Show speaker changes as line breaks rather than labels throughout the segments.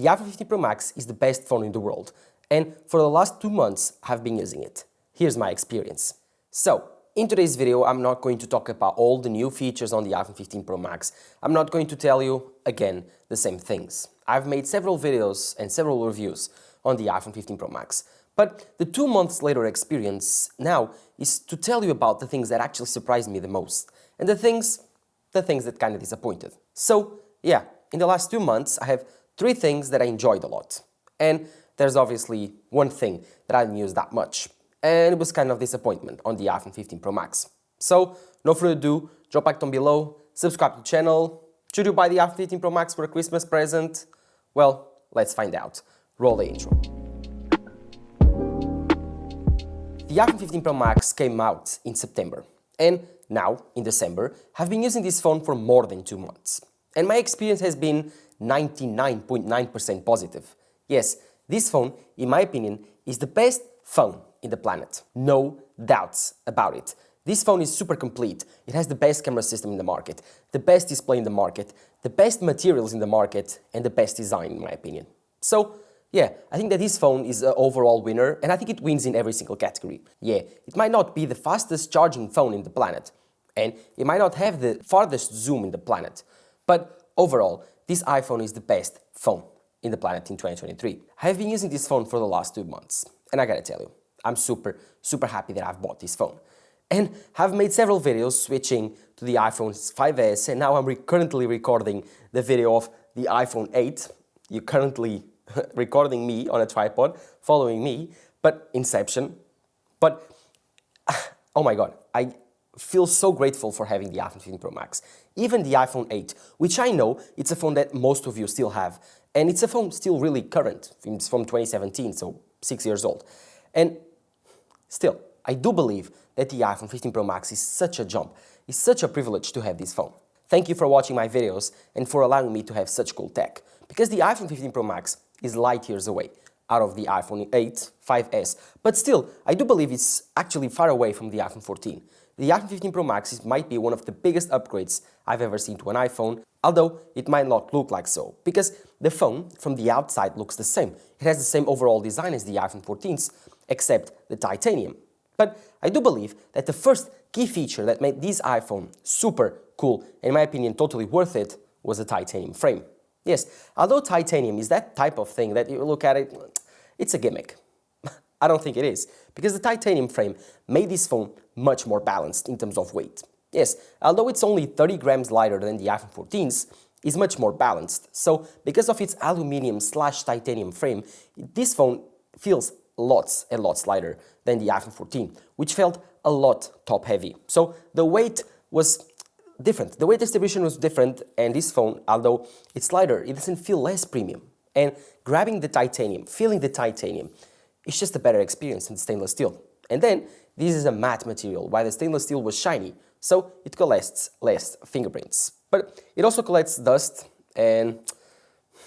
The iPhone 15 Pro Max is the best phone in the world, and for the last 2 months I've been using it. Here's my experience. So, in today's video I'm not going to talk about all the new features on the iPhone 15 Pro Max. I'm not going to tell you, again, the same things. I've made several videos and several reviews on the iPhone 15 Pro Max, but the 2 months later experience now is to tell you about the things that actually surprised me the most, and the things that kind of disappointed. So, yeah, in the last 2 months I have 3 things that I enjoyed a lot. And there's obviously one thing that I didn't use that much. And it was kind of disappointment on the iPhone 15 Pro Max. So, no further ado, drop a like down below, subscribe to the channel. Should you buy the iPhone 15 Pro Max for a Christmas present? Well, let's find out. Roll the intro. The iPhone 15 Pro Max came out in September. And now, in December, I've been using this phone for more than 2 months. And my experience has been 99.9% positive. Yes, this phone, in my opinion, is the best phone in the planet. No doubts about it. This phone is super complete. It has the best camera system in the market, the best display in the market, the best materials in the market, and the best design, in my opinion. So, yeah, I think that this phone is an overall winner, and I think it wins in every single category. Yeah, it might not be the fastest charging phone in the planet, and it might not have the farthest zoom in the planet, but overall, this iPhone is the best phone in the planet in 2023. I have been using this phone for the last 2 months, and I gotta tell you, I'm super happy that I've bought this phone. And have made several videos switching to the iPhone 5S, and now I'm currently recording the video of the iPhone 8. You're currently recording me on a tripod, following me, but Inception. But, oh my god, I feel so grateful for having the iPhone 15 Pro Max. Even the iPhone 8, which I know it's a phone that most of you still have, and it's a phone still really current. It's from 2017, so 6 years old. And still, I do believe that the iPhone 15 Pro Max is such a jump. It's such a privilege to have this phone. Thank you for watching my videos and for allowing me to have such cool tech, because the iPhone 15 Pro Max is light years away out of the iPhone 8, 5S, but still, I do believe it's actually far away from the iPhone 14. The iPhone 15 Pro Max might be one of the biggest upgrades I've ever seen to an iPhone, although it might not look like so, because the phone from the outside looks the same. It has the same overall design as the iPhone 14's, except the titanium. But I do believe that the first key feature that made this iPhone super cool, and in my opinion totally worth it, was the titanium frame. Yes, although titanium is that type of thing that you look at it, it's a gimmick. I don't think it is, because the titanium frame made this phone much more balanced in terms of weight. Yes, although it's only 30 grams lighter than the iPhone 14's, it's much more balanced. So, because of its aluminum/titanium frame, this phone feels lots and lots lighter than the iPhone 14, which felt a lot top heavy. So, the weight was different. The weight distribution was different, and this phone, although it's lighter, it doesn't feel less premium. And grabbing the titanium, feeling the titanium, it's just a better experience than stainless steel. And then, this is a matte material, while the stainless steel was shiny, so it collects less fingerprints. But it also collects dust, and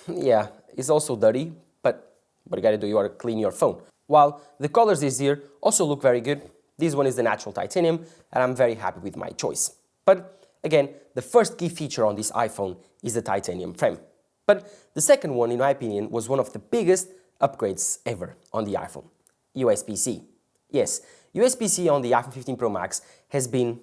yeah, it's also dirty, but what you gotta do, you gotta clean your phone. While the colors this year also look very good. This one is the natural titanium, and I'm very happy with my choice. But again, the first key feature on this iPhone is the titanium frame. But the second one, in my opinion, was one of the biggest upgrades ever on the iPhone. USB-C. Yes, USB-C on the iPhone 15 Pro Max has been,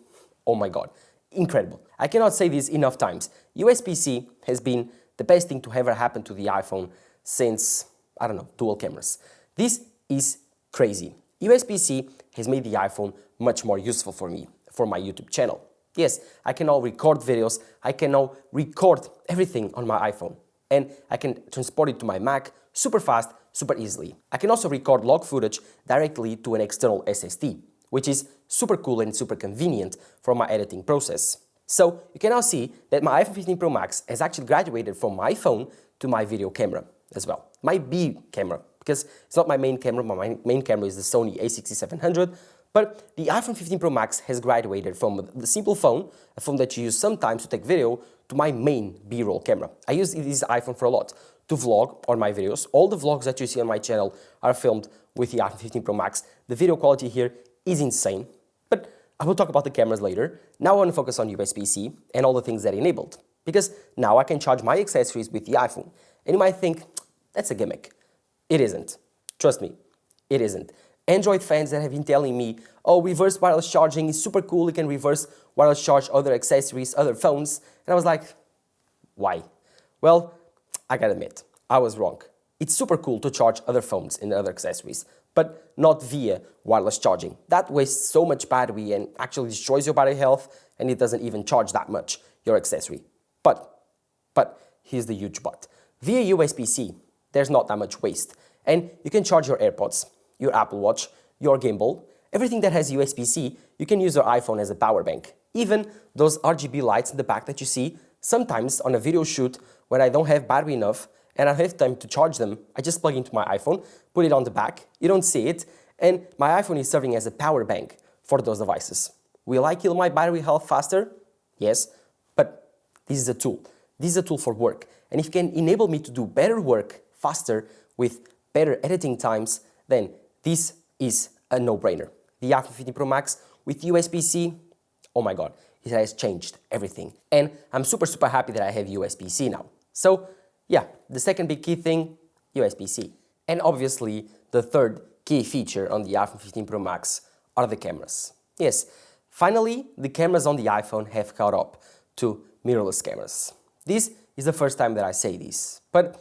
oh my god, incredible. I cannot say this enough times. USB-C has been the best thing to ever happen to the iPhone since, I don't know, dual cameras. This is crazy. USB-C has made the iPhone much more useful for me, for my YouTube channel. Yes, I can now record videos, I can now record everything on my iPhone, and I can transport it to my Mac super fast, super easily. I can also record log footage directly to an external SSD, which is super cool and super convenient for my editing process. So you can now see that my iPhone 15 Pro Max has actually graduated from my phone to my video camera as well. My B camera, because it's not my main camera, my main camera is the Sony a6700, but the iPhone 15 Pro Max has graduated from the simple phone, a phone that you use sometimes to take video, to my main B-roll camera. I use this iPhone for a lot, to vlog on my videos. All the vlogs that you see on my channel are filmed with the iPhone 15 Pro Max. The video quality here is insane, but I will talk about the cameras later. Now I want to focus on USB-C and all the things that enabled, because now I can charge my accessories with the iPhone. And you might think, That's a gimmick. It isn't. Trust me, it isn't. Android fans that have been telling me, oh, reverse wireless charging is super cool, you can reverse wireless charge other accessories, other phones. And I was like, why? Well, I gotta admit, I was wrong. It's super cool to charge other phones and other accessories, but not via wireless charging. That wastes so much battery and actually destroys your battery health, and it doesn't even charge that much, your accessory. But, here's the huge but. Via USB-C, there's not that much waste, and you can charge your AirPods, your Apple Watch, your gimbal, everything that has USB-C, you can use your iPhone as a power bank. Even those RGB lights in the back that you see, sometimes on a video shoot when I don't have battery enough and I don't have time to charge them, I just plug into my iPhone, put it on the back, you don't see it, and my iPhone is serving as a power bank for those devices. Will I kill my battery health faster? Yes, but this is a tool. This is a tool for work, and if it can enable me to do better work faster with better editing times, then this is a no-brainer. The iPhone 15 Pro Max with USB-C, oh my god, it has changed everything. And I'm super happy that I have USB-C now. So yeah, the second big key thing, USB-C. And obviously, the third key feature on the iPhone 15 Pro Max are the cameras. Yes, finally, the cameras on the iPhone have caught up to mirrorless cameras. This is the first time that I say this, but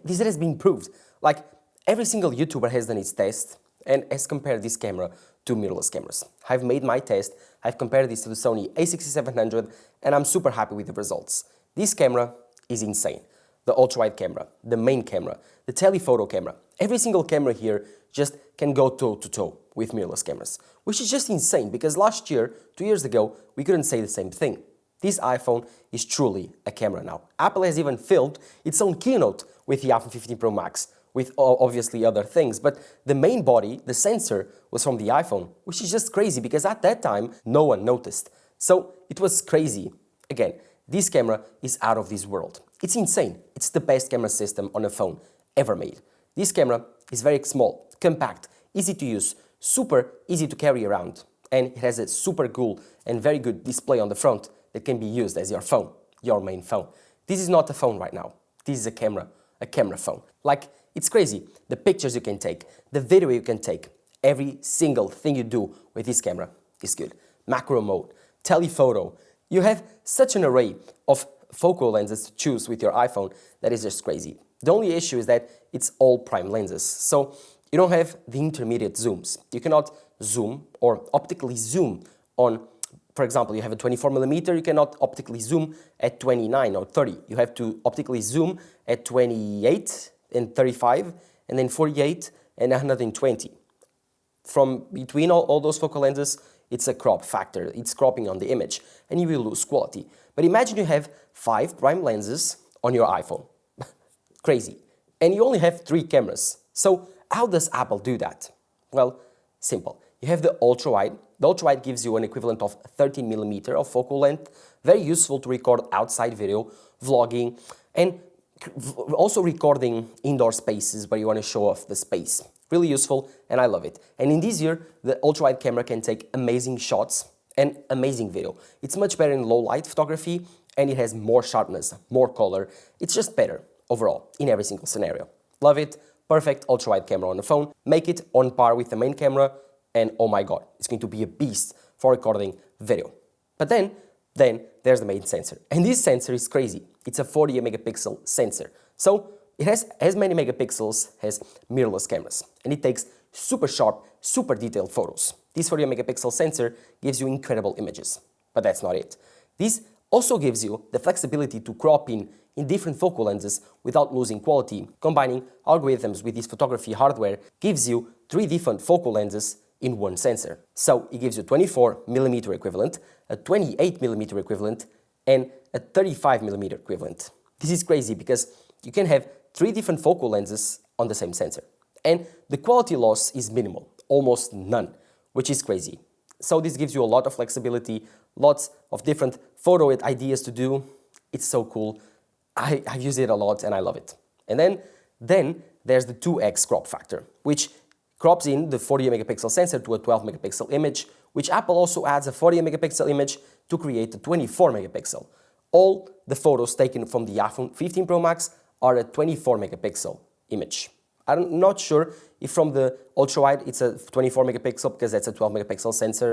this has been proved. Like, every single YouTuber has done its test and has compared this camera to mirrorless cameras. I've made my test, I've compared this to the Sony a6700, and I'm super happy with the results. This camera is insane. The ultra-wide camera, the main camera, the telephoto camera, every single camera here just can go toe-to-toe with mirrorless cameras, which is just insane because last year, 2 years ago, we couldn't say the same thing. This iPhone is truly a camera now. Apple has even filmed its own keynote with the iPhone 15 Pro Max, with obviously other things, but the main body, the sensor, was from the iPhone, which is just crazy because at that time, no one noticed. So it was crazy. Again, this camera is out of this world. It's insane. It's the best camera system on a phone ever made. This camera is very small, compact, easy to use, super easy to carry around, and it has a super cool and very good display on the front that can be used as your phone, your main phone. This is not a phone right now. This is a camera phone. Like, it's crazy. The pictures you can take, the video you can take, every single thing you do with this camera is good. Macro mode, telephoto. You have such an array of focal lenses to choose with your iPhone that is just crazy. The only issue is that it's all prime lenses, so you don't have the intermediate zooms. You cannot zoom or optically zoom on, for example, you have a 24mm, you cannot optically zoom at 29 or 30. You have to optically zoom at 28 and 35, and then 48 and 120. From between all those focal lenses, it's a crop factor. It's cropping on the image, and you will lose quality. But imagine you have 5 prime lenses on your iPhone. Crazy. And you only have 3 cameras. So how does Apple do that? Well, simple. You have the ultra-wide. The ultra-wide gives you an equivalent of 13mm of focal length, very useful to record outside video, vlogging, and also recording indoor spaces where you want to show off the space. Really useful, and I love it. And in this year, the ultra-wide camera can take amazing shots and amazing video. It's much better in low light photography, and it has more sharpness, more color. It's just better overall in every single scenario. Love it. Perfect ultra-wide camera on the phone. Make it on par with the main camera, and oh my god, it's going to be a beast for recording video. But then there's the main sensor. And this sensor is crazy. It's a 48 megapixel sensor. So it has as many megapixels as mirrorless cameras. And it takes super sharp, super detailed photos. This 48 megapixel sensor gives you incredible images. But that's not it. This also gives you the flexibility to crop in different focal lenses without losing quality. Combining algorithms with this photography hardware gives you 3 different focal lenses in one sensor. So it gives you 24mm equivalent, a 28mm equivalent, and a 35mm equivalent. This is crazy because you can have 3 different focal lenses on the same sensor. And the quality loss is minimal, almost none, which is crazy. So this gives you a lot of flexibility, lots of different photo ideas to do. It's so cool. I've used it a lot and I love it. And then there's the 2x crop factor, which crops in the 48 megapixel sensor to a 12 megapixel image, which Apple also adds a 48 megapixel image to create a 24 megapixel. All the photos taken from the iPhone 15 Pro Max are a 24 megapixel image. I'm not sure if from the ultra-wide it's a 24 megapixel because that's a 12 megapixel sensor.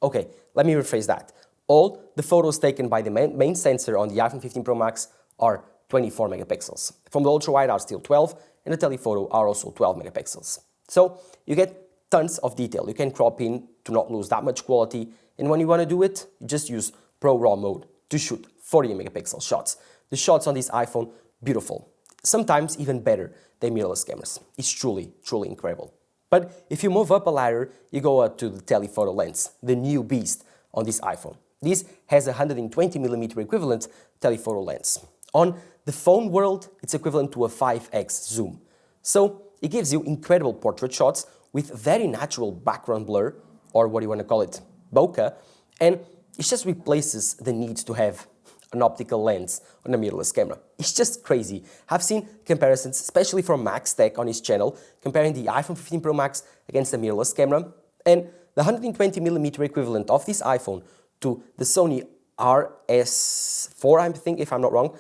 Okay, let me rephrase that. All the photos taken by the main sensor on the iPhone 15 Pro Max are 24 megapixels. From the ultra-wide are still 12, and the telephoto are also 12 megapixels. So you get tons of detail. You can crop in to not lose that much quality, and when you want to do it, you just use Pro RAW mode to shoot 40 megapixel shots. The shots on this iPhone, beautiful. Sometimes even better than mirrorless cameras. It's truly, truly incredible. But if you move up a ladder, you go up to the telephoto lens, the new beast on this iPhone. This has a 120mm equivalent telephoto lens. On the phone world, it's equivalent to a 5x zoom. So it gives you incredible portrait shots with very natural background blur, or what do you want to call it, bokeh, and it just replaces the need to have an optical lens on a mirrorless camera. It's just crazy. I've seen comparisons, especially from Max Tech on his channel, comparing the iPhone 15 Pro Max against the mirrorless camera, and the 120mm equivalent of this iPhone to the Sony RS4, I think, if I'm not wrong,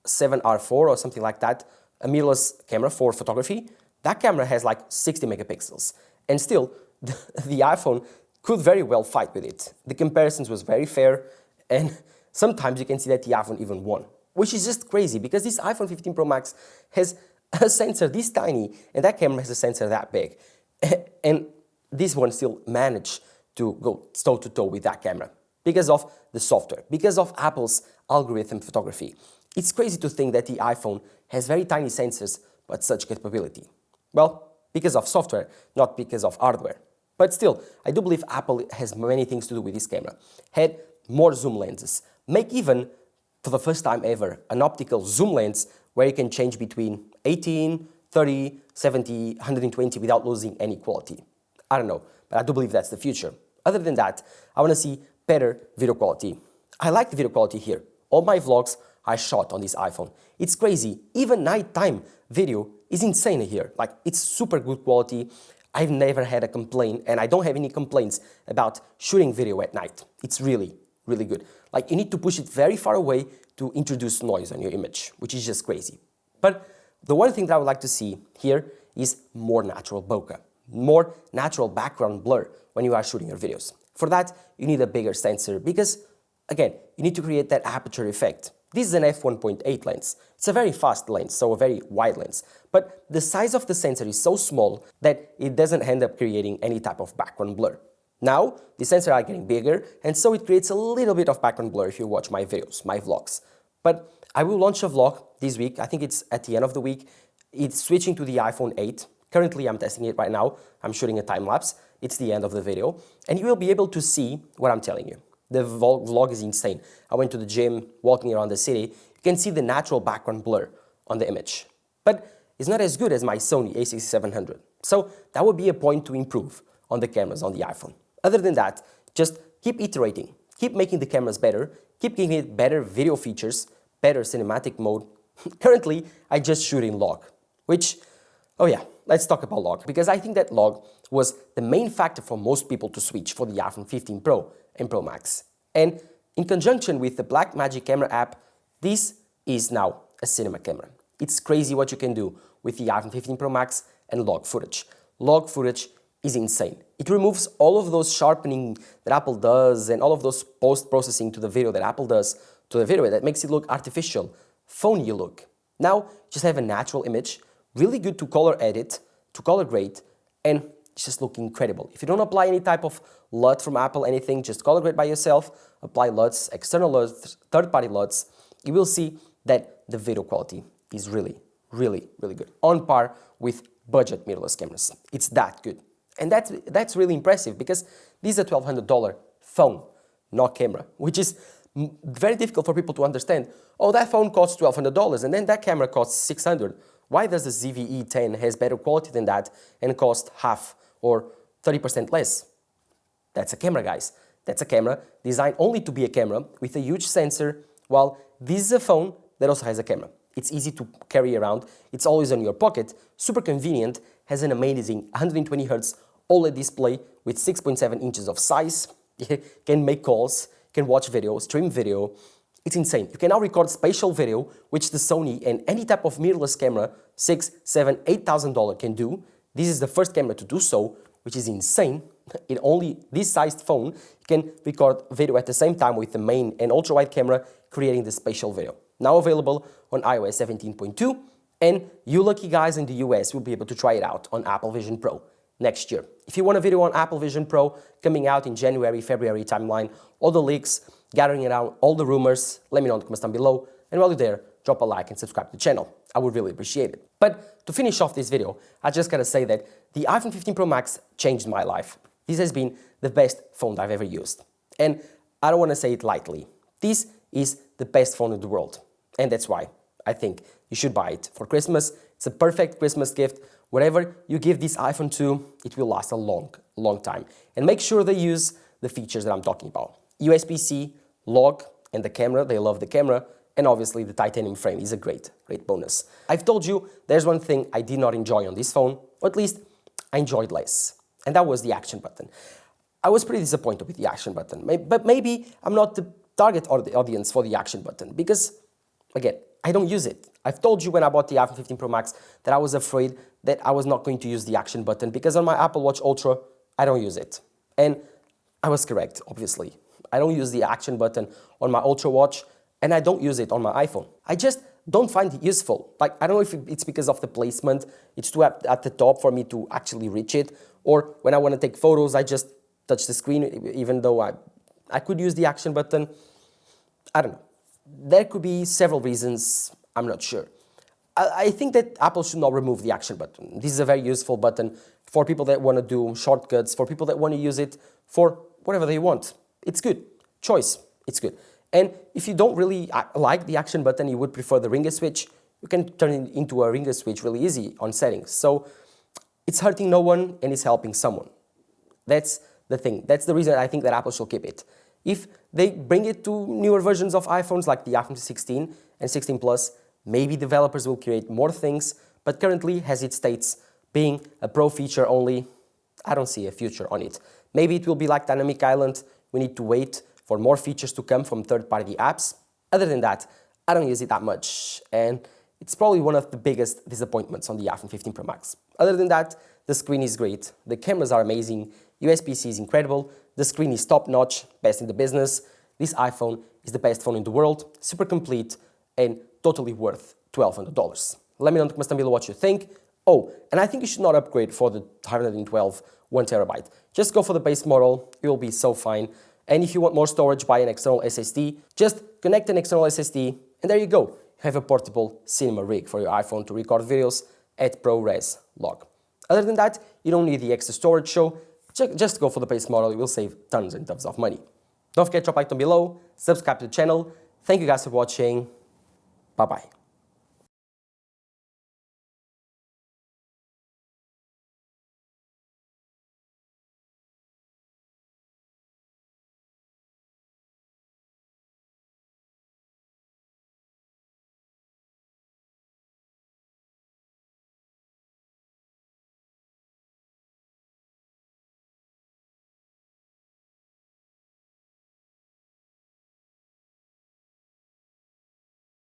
7R4 or something like that, a mirrorless camera for photography. That camera has like 60 megapixels, and still, the iPhone could very well fight with it. The comparisons was very fair, and sometimes you can see that the iPhone even won, which is just crazy because this iPhone 15 Pro Max has a sensor this tiny, and that camera has a sensor that big, and this one still managed to go toe-to-toe with that camera because of the software, because of Apple's algorithm photography. It's crazy to think that the iPhone has very tiny sensors but such capability. Well, because of software, not because of hardware. But still, I do believe Apple has many things to do with this camera. Had more zoom lenses. Make even, for the first time ever, an optical zoom lens where you can change between 18, 30, 70, 120 without losing any quality. I don't know, but I do believe that's the future. Other than that, I want to see better video quality. I like the video quality here. All my vlogs I shot on this iPhone. It's crazy. Even nighttime video is insane here. Like, it's super good quality. I've never had a complaint, and I don't have any complaints about shooting video at night. It's really, really good. Like, you need to push it very far away to introduce noise on your image, which is just crazy. But the one thing that I would like to see here is more natural bokeh, more natural background blur when you are shooting your videos. For that, you need a bigger sensor because, again, you need to create that aperture effect. This is an f1.8 lens. It's a very fast lens, so a very wide lens. But the size of the sensor is so small that it doesn't end up creating any type of background blur. Now, the sensors are getting bigger, and so it creates a little bit of background blur if you watch my videos, my vlogs. But I will launch a vlog this week. I think it's at the end of the week. It's switching to the iPhone 8. Currently, I'm testing it right now. I'm shooting a time lapse. It's the end of the video, and you will be able to see what I'm telling you. The vlog is insane. I went to the gym, walking around the city. You can see the natural background blur on the image. But it's not as good as my Sony a6700. So that would be a point to improve on the cameras on the iPhone. Other than that, just keep iterating. Keep making the cameras better. Keep giving it better video features, better cinematic mode. Currently, I just shoot in log, which, oh yeah, let's talk about log, because I think that log was the main factor for most people to switch for the iPhone 15 Pro and Pro Max. And in conjunction with the Blackmagic camera app, this is now a cinema camera. It's crazy what you can do with the iPhone 15 Pro Max and log footage. Log footage is insane. It removes all of those sharpening that Apple does and all of those post-processing to the video that Apple does to the video that makes it look artificial, phony look. Now, just have a natural image, really good to color edit, to color grade, and just look incredible. If you don't apply any type of LUT from Apple, anything, just color grade by yourself, apply LUTs, external LUTs, third-party LUTs, you will see that the video quality is really, really, really good. On par with budget mirrorless cameras. It's that good. And that's really impressive because this is a $1,200 phone, not camera, which is very difficult for people to understand. Oh, that phone costs $1,200 and then that camera costs $600. Why does the ZVE 10 has better quality than that and cost half or 30% less? That's a camera, guys. That's a camera designed only to be a camera with a huge sensor, while this is a phone that also has a camera. It's easy to carry around. It's always in your pocket, super convenient, has an amazing 120Hz OLED display with 6.7 inches of size. You can make calls, can watch video, stream video. It's insane. You can now record spatial video, which the Sony and any type of mirrorless camera, $6,000, $7,000, $8,000 can do. This is the first camera to do so, which is insane. In only this sized phone, you can record video at the same time with the main and ultra-wide camera, creating the spatial video. Now available on iOS 17.2, and you lucky guys in the US will be able to try it out on Apple Vision Pro next year. If you want a video on Apple Vision Pro coming out in January, February timeline, all the leaks, gathering around all the rumors, let me know in the comments down below. And while you're there, drop a like and subscribe to the channel. I would really appreciate it. But to finish off this video, I just gotta say that the iPhone 15 Pro Max changed my life. This has been the best phone I've ever used. And I don't wanna say it lightly. This is the best phone in the world. And that's why I think you should buy it for Christmas. It's a perfect Christmas gift. Whatever you give this iPhone to, it will last a long, long time. And make sure they use the features that I'm talking about. USB-C, log, and the camera, they love the camera, and obviously the titanium frame is a great bonus. I've told you there's one thing I did not enjoy on this phone, or at least I enjoyed less, and that was the action button. I was pretty disappointed with the action button, but maybe I'm not the target audience for the action button, because, again, I don't use it. I've told you when I bought the iPhone 15 Pro Max that I was afraid that I was not going to use the action button, because on my Apple Watch Ultra, I don't use it. And I was correct, obviously. I don't use the action button on my Ultra Watch, and I don't use it on my iPhone. I just don't find it useful. Like, I don't know if it's because of the placement, it's too at the top for me to actually reach it, or when I want to take photos, I just touch the screen, even though I could use the action button. I don't know. There could be several reasons, I'm not sure. I think that Apple should not remove the action button. This is a very useful button for people that want to do shortcuts, for people that want to use it for whatever they want. It's good. Choice. It's good. And if you don't really like the action button, you would prefer the ringer switch, you can turn it into a ringer switch really easy on settings. So it's hurting no one and it's helping someone. That's the thing. That's the reason I think that Apple should keep it. If they bring it to newer versions of iPhones like the iPhone 16 and 16 Plus, maybe developers will create more things, but currently, as it states, being a Pro feature only, I don't see a future on it. Maybe it will be like Dynamic Island, we need to wait for more features to come from third-party apps. Other than that, I don't use it that much, and it's probably one of the biggest disappointments on the iPhone 15 Pro Max. Other than that, the screen is great, the cameras are amazing, USB-C is incredible, the screen is top-notch, best in the business. This iPhone is the best phone in the world, super complete, and totally worth $1,200. Let me know in the comments down below what you think. Oh, and I think you should not upgrade for the 112 1TB. Just go for the base model, it will be so fine. And if you want more storage, buy an external SSD. Just connect an external SSD, and there you go. You have a portable cinema rig for your iPhone to record videos at ProRes log. Other than that, you don't need the extra storage, so just go for the base model, you will save tons and tons of money. Don't forget to drop a like down below, subscribe to the channel. Thank you guys for watching. Bye-bye.